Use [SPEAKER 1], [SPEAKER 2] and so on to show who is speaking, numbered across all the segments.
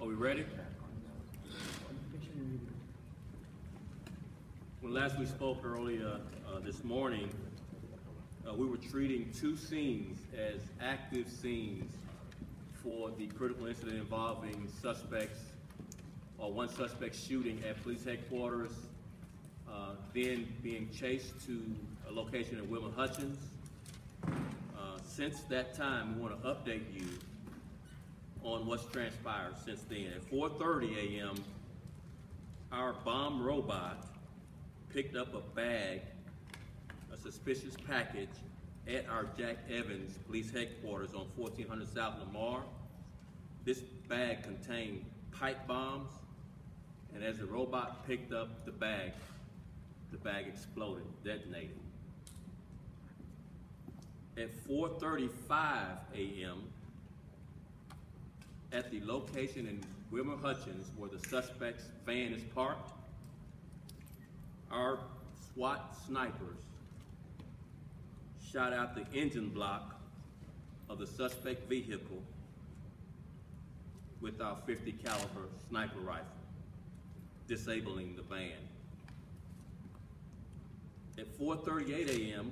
[SPEAKER 1] Are we ready? When last we spoke earlier this morning, we were treating two scenes as active scenes for the critical incident involving one suspect shooting at police headquarters, then being chased to a location in Wilma Hutchins. Since that time, we want to update you on what's transpired since then. At 4:30 a.m., our bomb robot picked up a bag, a suspicious package, at our Jack Evans police headquarters on 1400 South Lamar. This bag contained pipe bombs, and as the robot picked up the bag exploded, detonated. At 4:35 a.m., at the location in Wilma Hutchins where the suspect's van is parked, our SWAT snipers shot out the engine block of the suspect vehicle with our .50 caliber sniper rifle, disabling the van. At 4:38 a.m.,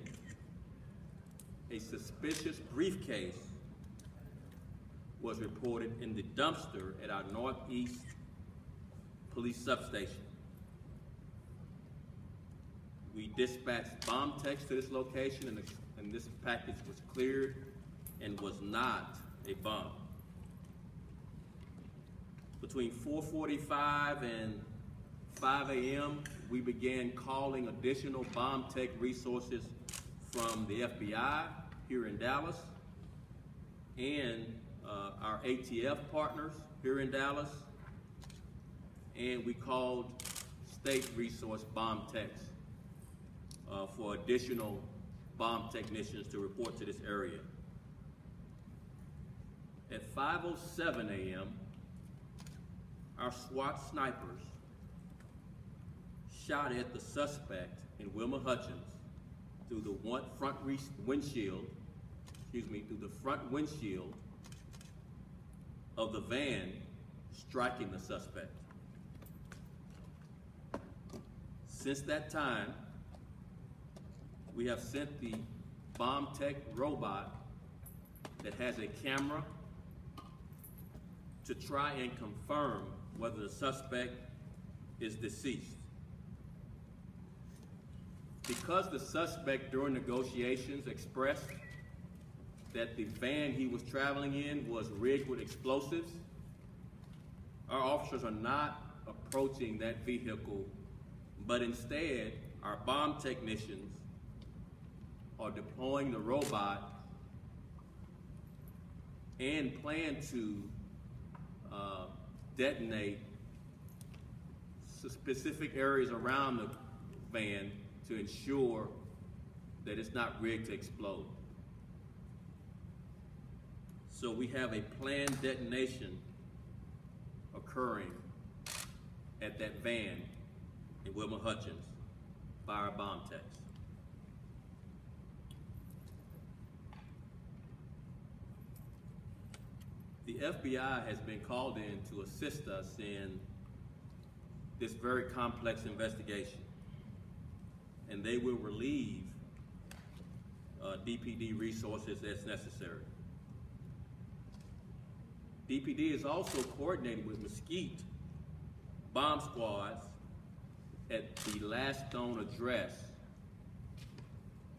[SPEAKER 1] a suspicious briefcase was reported in the dumpster at our Northeast police substation. We dispatched bomb techs to this location, and this package was cleared and was not a bomb. Between 4:45 and 5 a.m., we began calling additional bomb tech resources from the FBI here in Dallas and our ATF partners here in Dallas, and we called state resource bomb techs for additional bomb technicians to report to this area. At 5:07 a.m., our SWAT snipers shot at the suspect in Wilma Hutchins through the front windshield of the van, striking the suspect. Since that time, we have sent the bomb tech robot that has a camera to try and confirm whether the suspect is deceased. Because the suspect during negotiations expressed that the van he was traveling in was rigged with explosives, our officers are not approaching that vehicle, but instead our bomb technicians are deploying the robot and plan to detonate specific areas around the van to ensure that it's not rigged to explode. So we have a planned detonation occurring at that van in Wilma Hutchins by our bomb techs. The FBI has been called in to assist us in this very complex investigation, and they will relieve DPD resources as necessary. DPD is also coordinating with Mesquite bomb squads at the last known address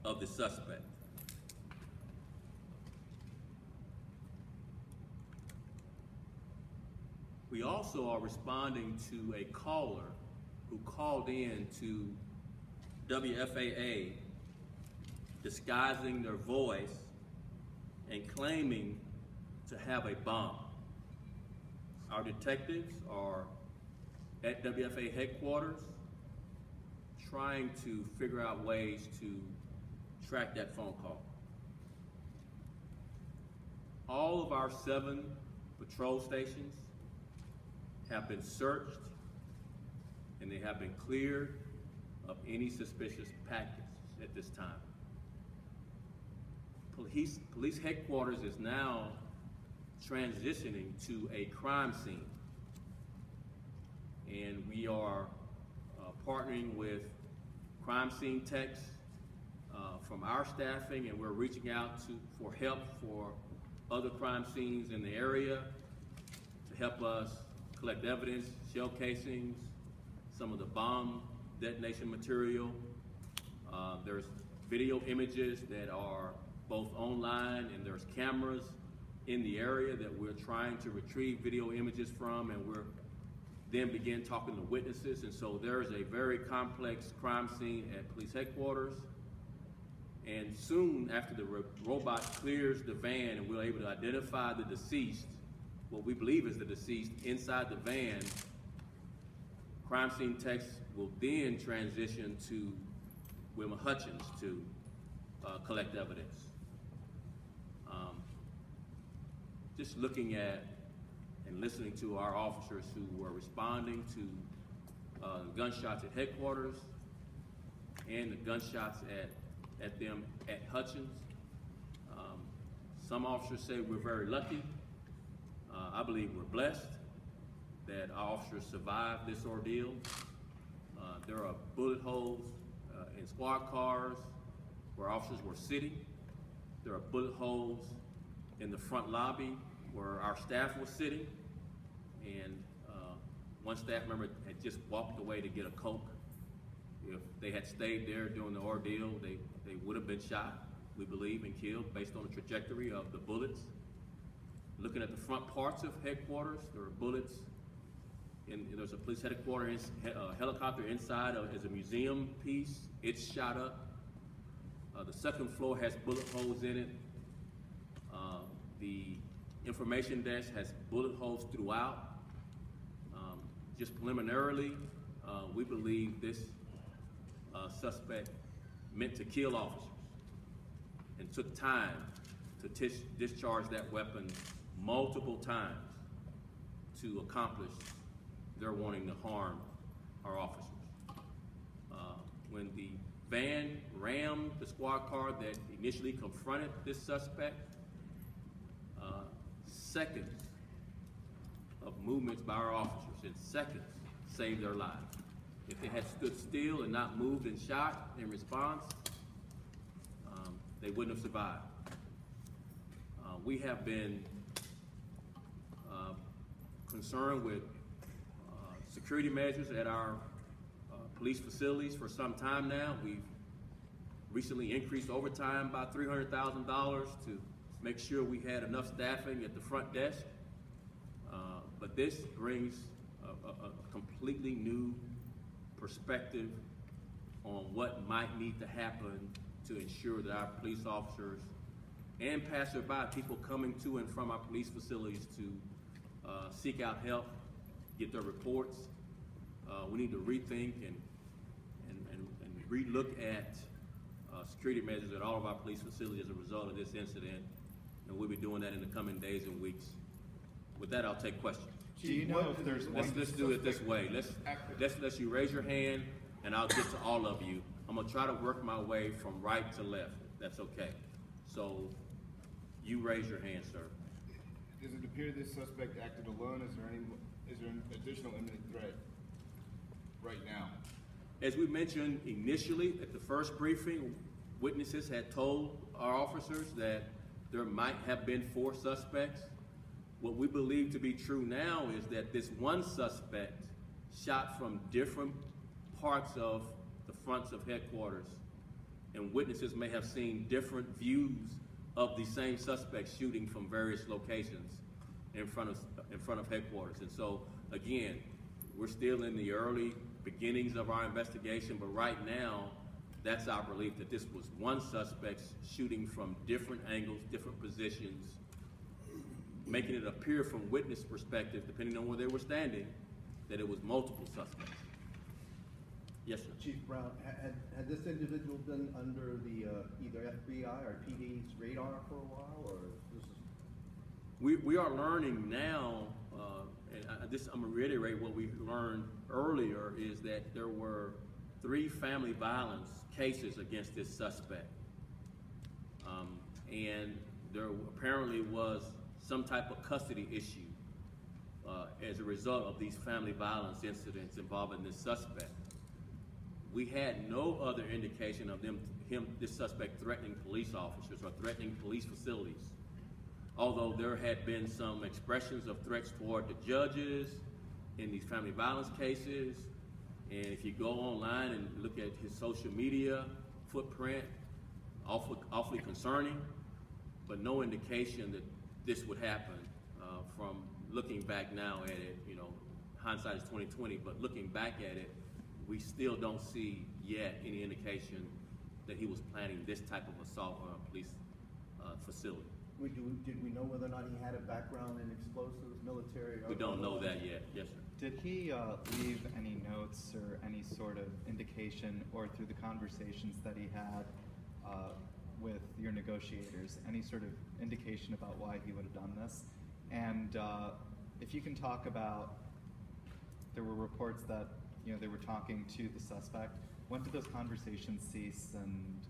[SPEAKER 1] of the suspect. We also are responding to a caller who called in to WFAA disguising their voice and claiming to have a bomb. Our detectives are at WFAA headquarters trying to figure out ways to track that phone call. All of our 7 patrol stations have been searched and they have been cleared of any suspicious packets at this time. Police headquarters is now transitioning to a crime scene and we are partnering with crime scene techs from our staffing, and we're reaching out for help for other crime scenes in the area to help us collect evidence, shell casings, some of the bomb detonation material. There's video images that are both online, and there's cameras in the area that we're trying to retrieve video images from, and we're then begin talking to witnesses. And so there's a very complex crime scene at police headquarters. And soon after the robot clears the van and we're able to identify the deceased, what we believe is the deceased, inside the van, crime scene techs will then transition to Wilma Hutchins to collect evidence. Just looking at and listening to our officers who were responding to gunshots at headquarters and the gunshots at them at Hutchins. Some officers say we're very lucky. I believe we're blessed that our officers survived this ordeal. There are bullet holes in squad cars where officers were sitting. There are bullet holes in the front lobby where our staff was sitting. And one staff member had just walked away to get a Coke. If they had stayed there during the ordeal, they would have been shot, we believe, and killed based on the trajectory of the bullets. Looking at the front parts of headquarters, there are bullets. There's a police headquarters helicopter inside as a museum piece. It's shot up. The second floor has bullet holes in it. The information desk has bullet holes throughout. Just preliminarily, we believe this suspect meant to kill officers and took time to discharge that weapon multiple times to accomplish their wanting to harm our officers. When the van rammed the squad car that initially confronted this suspect, seconds of movements by our officers in seconds saved their lives. If they had stood still and not moved and shot in response, they wouldn't have survived. We have been concerned with security measures at our police facilities for some time now. We've recently increased overtime by $300,000 to make sure we had enough staffing at the front desk. But this brings a completely new perspective on what might need to happen to ensure that our police officers and passerby, people coming to and from our police facilities to seek out help, get their reports. We need to rethink and relook at security measures at all of our police facilities as a result of this incident, and we'll be doing that in the coming days and weeks. With that, I'll take questions.
[SPEAKER 2] Do you know if there's one?
[SPEAKER 1] Let's do it this way. Let's you raise your hand, and I'll get to all of you. I'm gonna try to work my way from right to left. If that's okay. So, you raise your hand, sir.
[SPEAKER 2] Does it appear this suspect acted alone? Is there an additional imminent threat right now?
[SPEAKER 1] As we mentioned initially at the first briefing, witnesses had told our officers that there might have been 4 suspects. What we believe to be true now is that this one suspect shot from different parts of the fronts of headquarters, and witnesses may have seen different views of the same suspect shooting from various locations in front of headquarters. And so, again, we're still in the early beginnings of our investigation, but right now, that's our belief that this was one suspect shooting from different angles, different positions, making it appear from witness perspective, depending on where they were standing, that it was multiple suspects. Yes, sir.
[SPEAKER 3] Chief Brown, had this individual been under the either FBI or PD's radar for a while, or this is?
[SPEAKER 1] We are learning now, and I'm gonna reiterate what we learned earlier, is that there were 3 family violence cases against this suspect, and there apparently was some type of custody issue as as a result of these family violence incidents involving this suspect. We had no other indication of this suspect threatening police officers or threatening police facilities. Although there had been some expressions of threats toward the judges in these family violence cases, and if you go online and look at his social media footprint, awfully concerning, but no indication that this would happen from looking back now at it. You know, hindsight is 20/20, but looking back at it, we still don't see yet any indication that he was planning this type of assault on a police facility.
[SPEAKER 3] Did we know whether or not he had a background in explosives, military?
[SPEAKER 1] We don't know that yet. Yes, sir.
[SPEAKER 4] Did he leave any notes or any sort of indication, or through the conversations that he had with your negotiators, any sort of indication about why he would have done this? And if you can talk about, there were reports that they were talking to the suspect. When did those conversations cease, and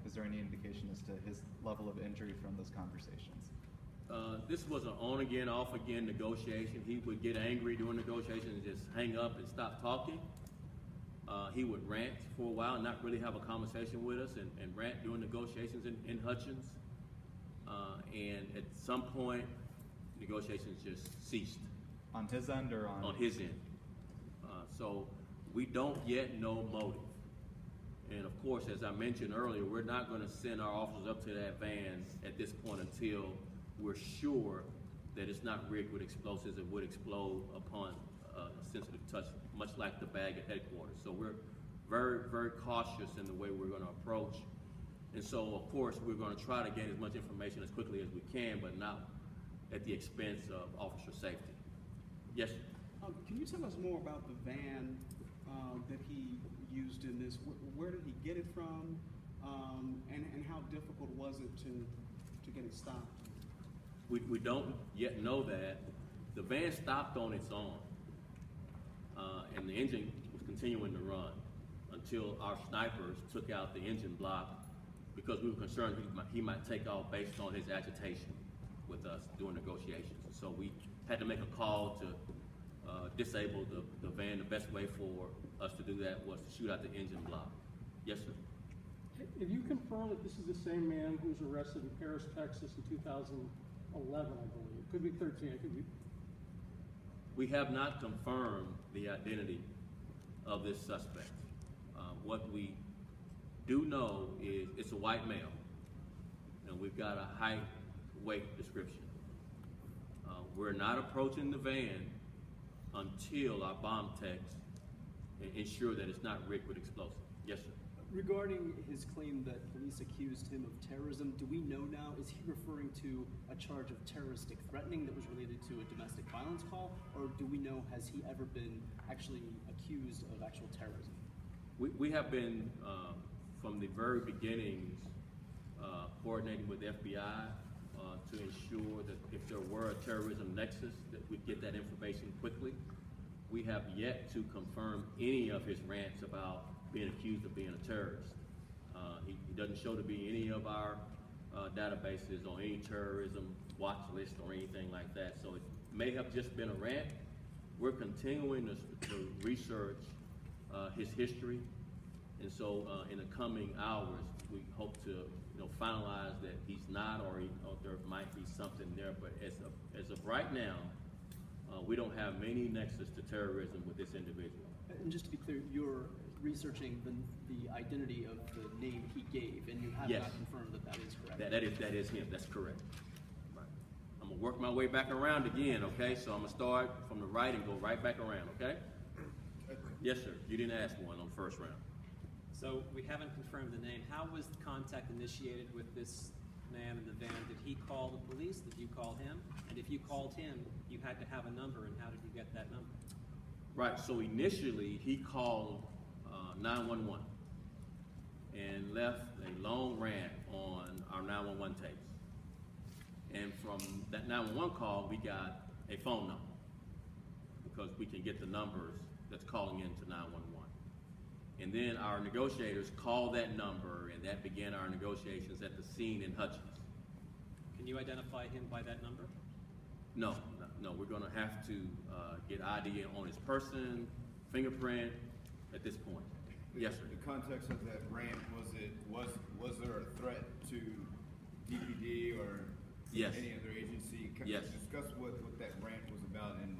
[SPEAKER 4] is there any indication as to his level of injury from those conversations?
[SPEAKER 1] This was an on-again, off-again negotiation. He would get angry during negotiations and just hang up and stop talking. He would rant for a while and not really have a conversation with us, and rant during negotiations in Hutchins. And at some point, negotiations just ceased.
[SPEAKER 4] On his end or on?
[SPEAKER 1] On his end. So we don't yet know motive. And of course, as I mentioned earlier, we're not going to send our officers up to that van at this point until we're sure that it's not rigged with explosives and would explode upon a sensitive touch, much like the bag at headquarters. So we're very, very cautious in the way we're going to approach. And so, of course, we're going to try to gain as much information as quickly as we can, but not at the expense of officer safety. Yes, sir.
[SPEAKER 5] Can you tell us more about the van that he used in this? Where did he get it from? And how difficult was it to get it stopped?
[SPEAKER 1] We don't yet know that. The van stopped on its own, and the engine was continuing to run until our snipers took out the engine block because we were concerned he might take off based on his agitation with us during negotiations. So we had to make a call to disable the van. The best way for us to do that was to shoot out the engine block. Yes, sir.
[SPEAKER 6] If you confirm that this is the same man who was arrested in Paris, Texas in 2011, I believe. Could be 13, it could be.
[SPEAKER 1] We have not confirmed the identity of this suspect. What we do know is it's a white male, and we've got a height, weight description. We're not approaching the van until our bomb techs ensure that it's not rigged with explosives. Yes, sir.
[SPEAKER 7] Regarding his claim that police accused him of terrorism, do we know now, is he referring to a charge of terroristic threatening that was related to a domestic violence call, or do we know, has he ever been actually accused of actual terrorism?
[SPEAKER 1] We have been, from the very beginnings, coordinating with the FBI to ensure that if there were a terrorism nexus, that we'd get that information quickly. We have yet to confirm any of his rants about being accused of being a terrorist. He doesn't show to be any of our databases on any terrorism watch list or anything like that. So it may have just been a rant. We're continuing to research his history, and so in the coming hours, we hope to finalize that he's not, or there might be something there. But as of right now, we don't have any nexus to terrorism with this individual.
[SPEAKER 7] And just to be clear, you're researching the identity of the name he gave, and you have
[SPEAKER 1] Yes.
[SPEAKER 7] not confirmed that is correct.
[SPEAKER 1] That is him. That's correct. Right. I'm gonna work my way back around again. Okay, so I'm gonna start from the right and go right back around. Okay. Yes, sir. You didn't ask one on the first round.
[SPEAKER 8] So we haven't confirmed the name. How was the contact initiated with this man in the van? Did he call the police? Did you call him? And if you called him, you had to have a number, and how did you get that number?
[SPEAKER 1] Right. So initially, he called 911 and left a long rant on our 911 tapes. And from that 911 call, we got a phone number because we can get the numbers that's calling into 911. And then our negotiators called that number, and that began our negotiations at the scene in Hutchins.
[SPEAKER 8] Can you identify him by that number?
[SPEAKER 1] No, No, we're gonna have to get ID on his person, fingerprint at this point. Yes, sir.
[SPEAKER 2] The context of that rant, was there a threat to DPD or
[SPEAKER 1] Yes.
[SPEAKER 2] any other agency?
[SPEAKER 1] Yes.
[SPEAKER 2] Discuss what that rant was about in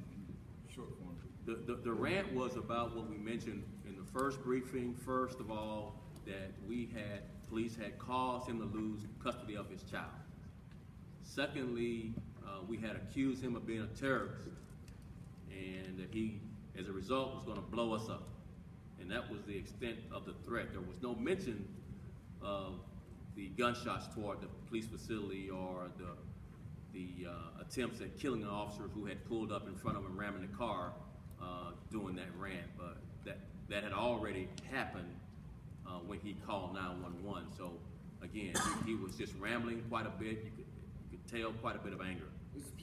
[SPEAKER 2] short form.
[SPEAKER 1] The rant was about what we mentioned in the first briefing. First of all, that police had caused him to lose custody of his child. Secondly, we had accused him of being a terrorist, and that he, as a result, was going to blow us up. And that was the extent of the threat. There was no mention of the gunshots toward the police facility or the attempts at killing an officer who had pulled up in front of him, ramming the car, doing that rant. But that had already happened when he called 911. So again, he was just rambling quite a bit. You could tell quite a bit of anger.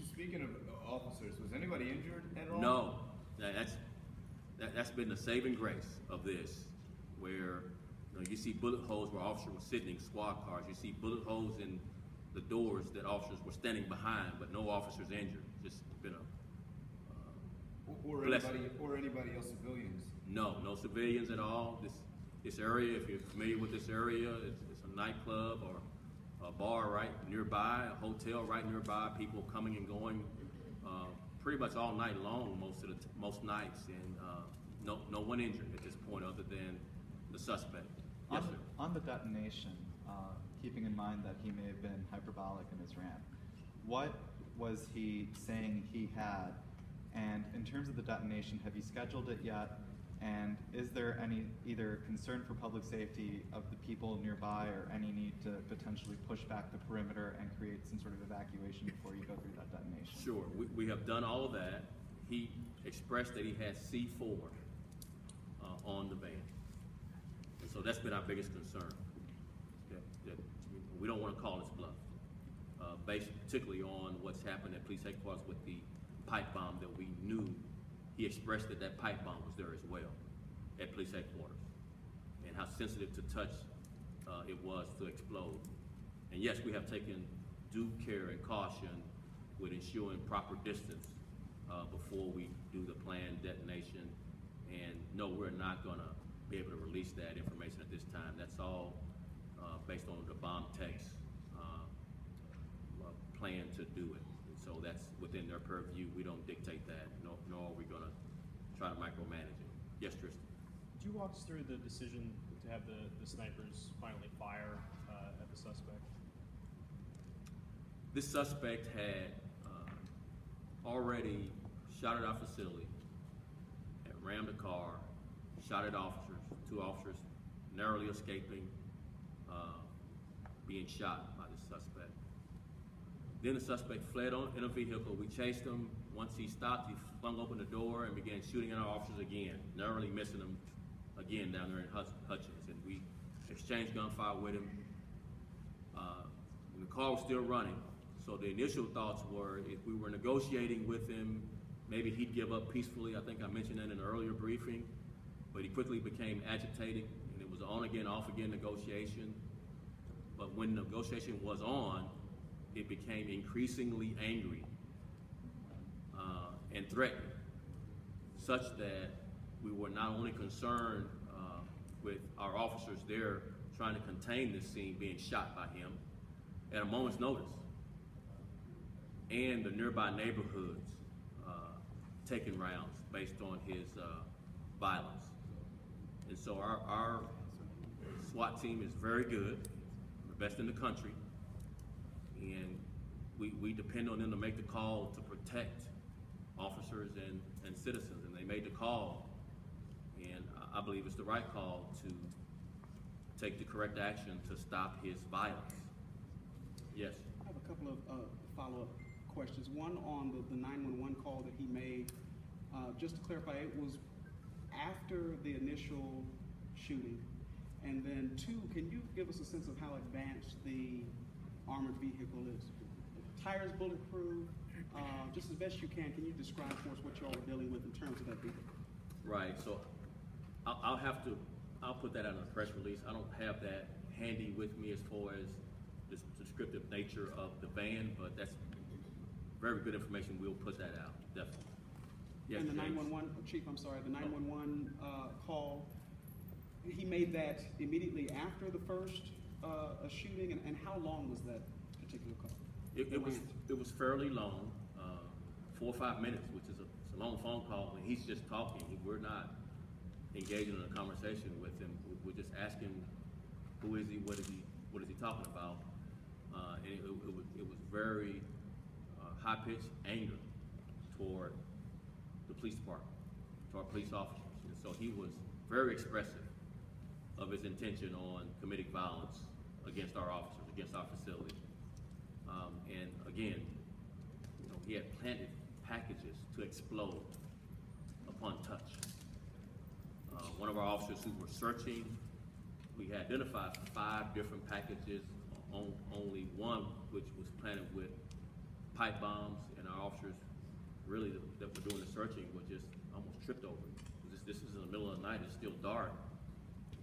[SPEAKER 2] Speaking of officers, was anybody injured at all?
[SPEAKER 1] No, that's been the saving grace of this, where you see bullet holes where officers were sitting in squad cars. You see bullet holes in the doors that officers were standing behind, but no officers injured. Just been a
[SPEAKER 2] Or anybody else, civilians?
[SPEAKER 1] No civilians at all. This area, if you're familiar with this area, it's a nightclub or a bar right nearby, a hotel right nearby. People coming and going pretty much all night long, most nights, and no one injured at this point other than the suspect. Yes, sir.
[SPEAKER 4] On the detonation, keeping in mind that he may have been hyperbolic in his rant, what was he saying he had? And in terms of the detonation, have you scheduled it yet? And is there any either concern for public safety of the people nearby or any need to potentially push back the perimeter and create some sort of evacuation before you go through that detonation?
[SPEAKER 1] Sure, we have done all of that. He expressed that he had C4 on the van. And so that's been our biggest concern. That we don't want to call this bluff, based particularly on what's happened at police headquarters with the pipe bomb that we knew. He expressed that pipe bomb was there as well at police headquarters, and how sensitive to touch it was to explode. And yes, we have taken due care and caution with ensuring proper distance before we do the planned detonation. And no, we're not going to be able to release that information at this time. That's all based on the bomb tech's plan to do it. And so that's within their purview. We don't dictate that, nor are we going to try to micromanage it. Yes, Tristan?
[SPEAKER 9] Could you walk us through the decision to have the snipers finally fire at the suspect?
[SPEAKER 1] This suspect had already shot at our facility, had rammed a car, shot at officers, 2 officers narrowly escaping being shot by the suspect. Then the suspect fled in a vehicle. We chased him. Once he stopped, he flung open the door and began shooting at our officers again, narrowly missing them again down there in Hutchins. And we exchanged gunfire with him. And the car was still running. So the initial thoughts were, if we were negotiating with him, maybe he'd give up peacefully. I think I mentioned that in an earlier briefing. But he quickly became agitated, and it was an on-again, off-again negotiation. But when the negotiation was on, it became increasingly angry and threatening, such that we were not only concerned with our officers there trying to contain this scene being shot by him at a moment's notice, and the nearby neighborhoods taking rounds based on his violence. And so our SWAT team is very good, the best in the country, and we depend on them to make the call to protect officers and citizens, and they made the call, and I believe it's the right call to take the correct action to stop his violence. Yes?
[SPEAKER 5] I have a couple of follow-up questions. One on the 911 call that he made. Just to clarify, it was after the initial shooting, and then 2, can you give us a sense of how advanced the armored vehicle is? Tires bulletproof? Just as best you can you describe for us what you all are dealing with in terms of that vehicle?
[SPEAKER 1] Right, so I'll put that out in a press release. I don't have that handy with me as far as the descriptive nature of the van, but that's very good information. We'll put that out, definitely. Yes,
[SPEAKER 5] And the
[SPEAKER 1] James?
[SPEAKER 5] 911, Chief, I'm sorry, the 911 call, he made that immediately after the first shooting, and how long was that particular call?
[SPEAKER 1] It was fairly long, 4 or 5 minutes, which is it's a long phone call, and he's just talking. We're not engaging in a conversation with him. We're just asking, who is he? What is he talking about? And it was very high-pitched anger toward the police department, to our police officers. And so he was very expressive of his intention on committing violence against our officers, against our facility. And again, he had planted packages to explode upon touch. One of our officers who were searching, we had identified 5 different packages, only one which was planted with pipe bombs, and our officers really that were doing the searching were just almost tripped over it. This is in the middle of the night, it's still dark,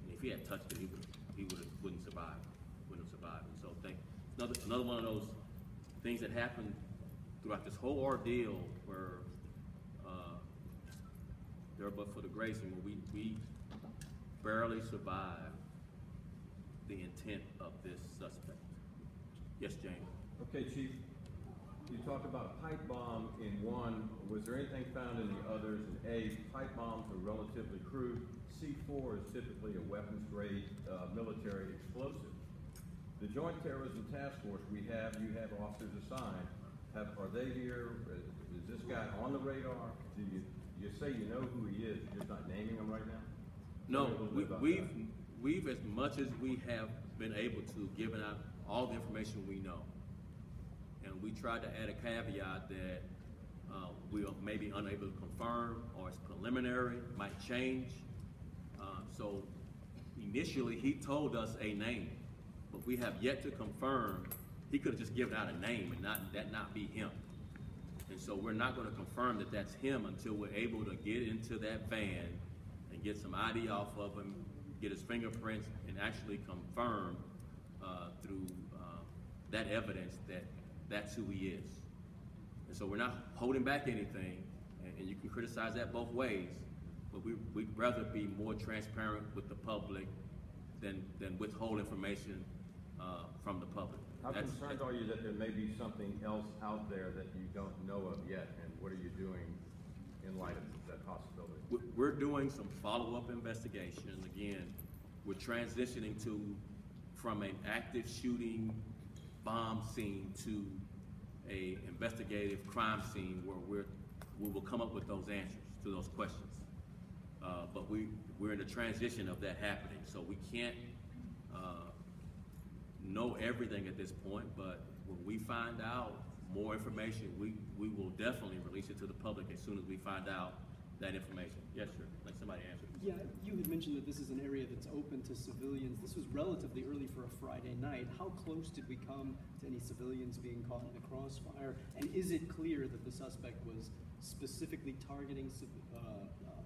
[SPEAKER 1] and if he had touched it, he wouldn't survive. And so another one of those things that happened throughout this whole ordeal where there but for the grace, and we barely survived the intent of this suspect. Yes, James.
[SPEAKER 10] Okay, Chief, you talked about a pipe bomb in one. Was there anything found in the others? And A, pipe bombs are relatively crude. C4 is typically a weapons-grade military explosive. The Joint Terrorism Task Force you have officers assigned. Are they here? Is this guy on the radar? Do you say you know who he is, you're just not naming him right now?
[SPEAKER 1] No, we've as much as we have been able to, given out all the information we know. And we tried to add a caveat that we are maybe unable to confirm, or it's preliminary, might change. So initially he told us a name, but we have yet to confirm. He could have just given out a name and that not be him. And so we're not going to confirm that that's him until we're able to get into that van and get some ID off of him, get his fingerprints, and actually confirm through that evidence that that's who he is. And so we're not holding back anything, and you can criticize that both ways, but we'd rather be more transparent with the public than withhold information from the public.
[SPEAKER 10] How concerned are you that there may be something else out there that you don't know of yet, and what are you doing in light of that possibility?
[SPEAKER 1] We're doing some follow-up investigation. Again, we're transitioning from an active shooting bomb scene to a investigative crime scene where we will come up with those answers to those questions. But we're in the transition of that happening, so we can't know everything at this point, but when we find out more information, we will definitely release it to the public as soon as we find out that information. Yes, sir. Let somebody answer.
[SPEAKER 7] Yeah, you had mentioned that this is an area that's open to civilians. This was relatively early for a Friday night. How close did we come to any civilians being caught in the crossfire? And is it clear that the suspect was specifically targeting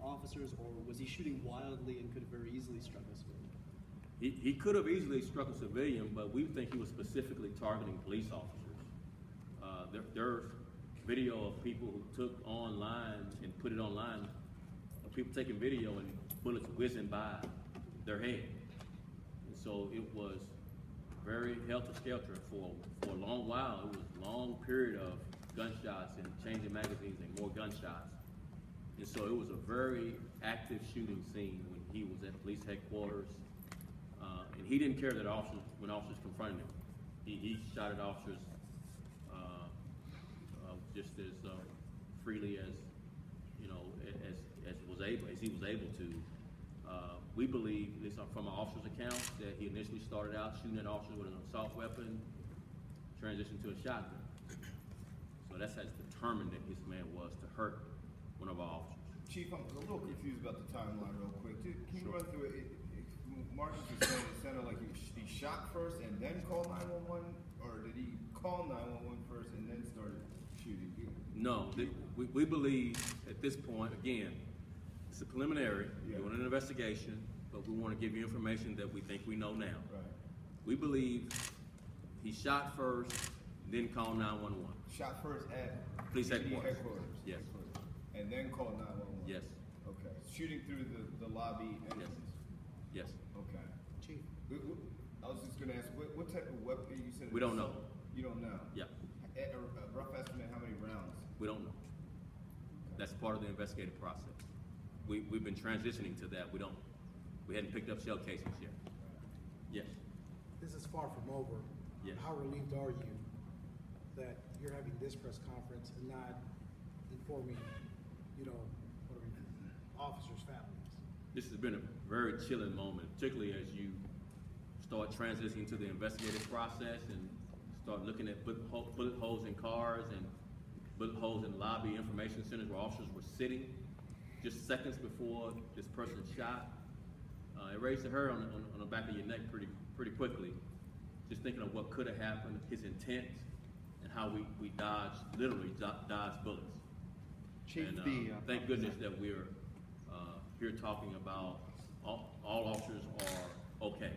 [SPEAKER 7] officers, or was he shooting wildly and could have very easily struck a civilian?
[SPEAKER 1] He could have easily struck a civilian, but we think he was specifically targeting police officers. There's video of people who took online and put it online, of people taking video and bullets whizzing by their head. And so it was very helter-skelter for a long while. It was a long period of gunshots and changing magazines and more gunshots. And so it was a very active shooting scene when he was at police headquarters. And he didn't care that when officers confronted him. He shot at officers just as freely as as he was able to. We believe, at least from an officer's account, that he initially started out shooting at officers with an assault weapon, transitioned to a shotgun. So that's how determined that this man was to hurt one of our officers.
[SPEAKER 2] Chief, I'm a little confused about the timeline real quick. Can you run through it? Marcus was saying it sounded like he shot first and then called 911, or did he call 911 first and then started shooting?
[SPEAKER 1] No, we believe at this point, again, it's a preliminary, we're doing an investigation, but we want to give you information that we think we know now.
[SPEAKER 2] Right.
[SPEAKER 1] We believe he shot first, then call 911.
[SPEAKER 2] Shot first at
[SPEAKER 1] Police
[SPEAKER 2] PD
[SPEAKER 1] headquarters. Yes.
[SPEAKER 2] And then call 911.
[SPEAKER 1] Yes.
[SPEAKER 2] Okay. Shooting through the lobby entrance.
[SPEAKER 1] Yes.
[SPEAKER 2] Okay.
[SPEAKER 5] Chief.
[SPEAKER 2] I was just gonna ask, what type of weapon you said?
[SPEAKER 1] We don't know.
[SPEAKER 2] You don't know.
[SPEAKER 1] Yeah.
[SPEAKER 2] A rough estimate, how many rounds?
[SPEAKER 1] We don't know. That's part of the investigative process. We've been transitioning to that. We hadn't picked up shell casings yet. Yes.
[SPEAKER 11] This is far from over.
[SPEAKER 1] Yes.
[SPEAKER 11] How relieved are you that you're having this press conference and not informing, officers' families?
[SPEAKER 1] This has been a very chilling moment, particularly as you start transitioning to the investigative process and start looking at bullet holes in cars and bullet holes in lobby information centers where officers were sitting just seconds before this person shot. It raised the hair on the back of your neck pretty quickly. Just thinking of what could have happened, his intent, and how we literally dodged bullets.
[SPEAKER 4] Chief,
[SPEAKER 1] And thank goodness that we're here talking about all officers are okay.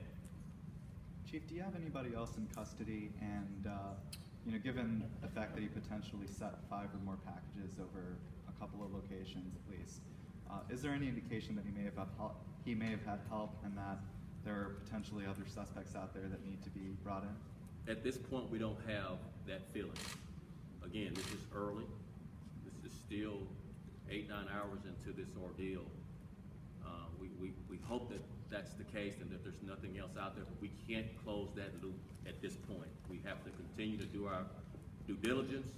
[SPEAKER 4] Chief, do you have anybody else in custody? And given the fact that he potentially set 5 or more packages over a couple of locations at least, is there any indication that he may have had help, and that there are potentially other suspects out there that need to be brought in?
[SPEAKER 1] At this point, we don't have that feeling. Again, this is early. This is still 8-9 hours into this ordeal. We hope that that's the case and that there's nothing else out there, but we can't close that loop at this point. We have to continue to do our due diligence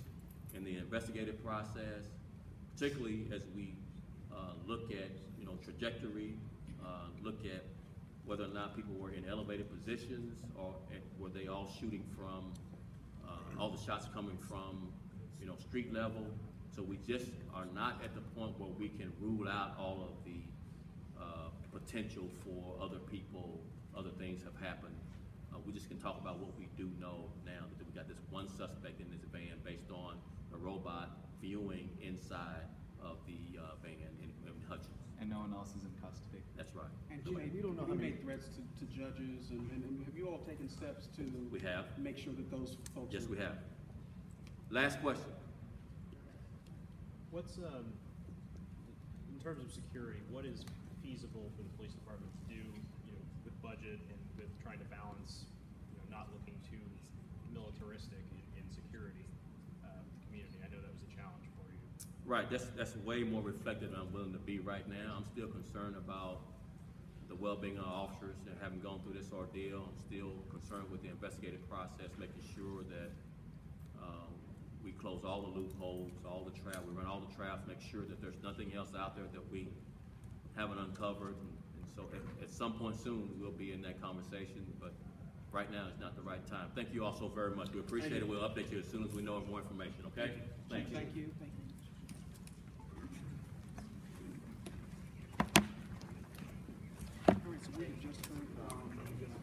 [SPEAKER 1] in the investigative process, particularly as we look at trajectory, look at whether or not people were in elevated positions, or were they all shooting from all the shots coming from street level. So we just are not at the point where we can rule out all of the potential for other people, other things have happened. We just can talk about what we do know now, that we got this one suspect in this van based on the robot viewing inside of the van in Hutchins.
[SPEAKER 4] And no one else is in custody?
[SPEAKER 1] That's right.
[SPEAKER 5] And we don't know how many threats to judges, and have you all taken steps to
[SPEAKER 1] We have.
[SPEAKER 5] make sure that those folks?
[SPEAKER 1] Yes, we have. Last question.
[SPEAKER 9] What's, in terms of security, what is feasible for the police department to do, with budget and with trying to balance, not looking too militaristic in security of the community? I know that was a challenge for you.
[SPEAKER 1] Right, that's way more reflective than I'm willing to be right now. I'm still concerned about the well-being of our officers that haven't gone through this ordeal. I'm still concerned with the investigative process, making sure that we close all the loopholes, we run all the traps, make sure that there's nothing else out there that we haven't uncovered. And so at some point soon, we'll be in that conversation, but right now is not the right time. Thank you all so very much. We appreciate it. We'll update you as soon as we know more information, okay?
[SPEAKER 5] Thank you. Thank you.